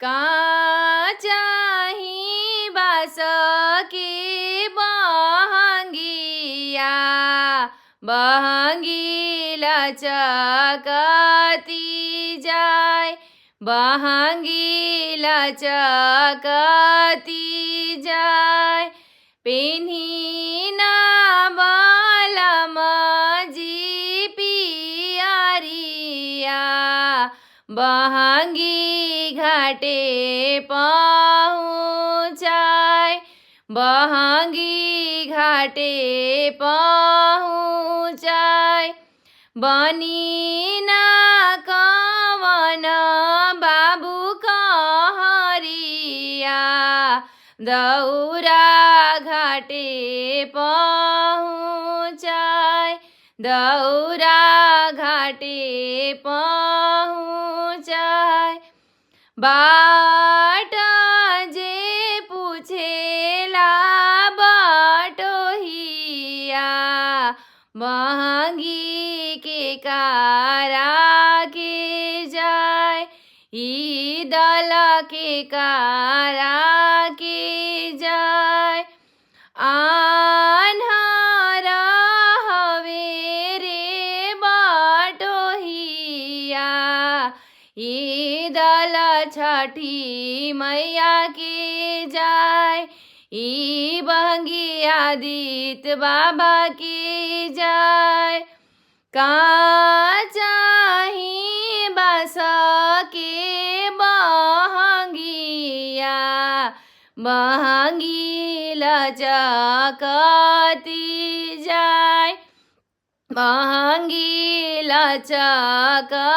कहाँ चाहिँ बास के बहङ्गिया बहङ्गी लचकती जाय बहङ्गी लचकती जाय पेन्हिन बलमजी पियरिया बहङ्गी घाटे पहुँचाय बहङ्गी घाटे पहुँचाय बनिन कवन बाबु कहरिया दौरा घाटे पहुँचाय दौरा घाटे पहुँचाय बाट जे पुछेला बटोहिया बहङ्गी के कारा के जाय ई दल के कारा के जाय आन्हर हवे रे बटोहिया ई दल छठी मैया के जाय ई बहङ्गी आदित्य बाबा के जाय कहाँ चाहिँ बास के बहङ्गिया बहङ्गी लचकती जाय बहङ्गी लचकती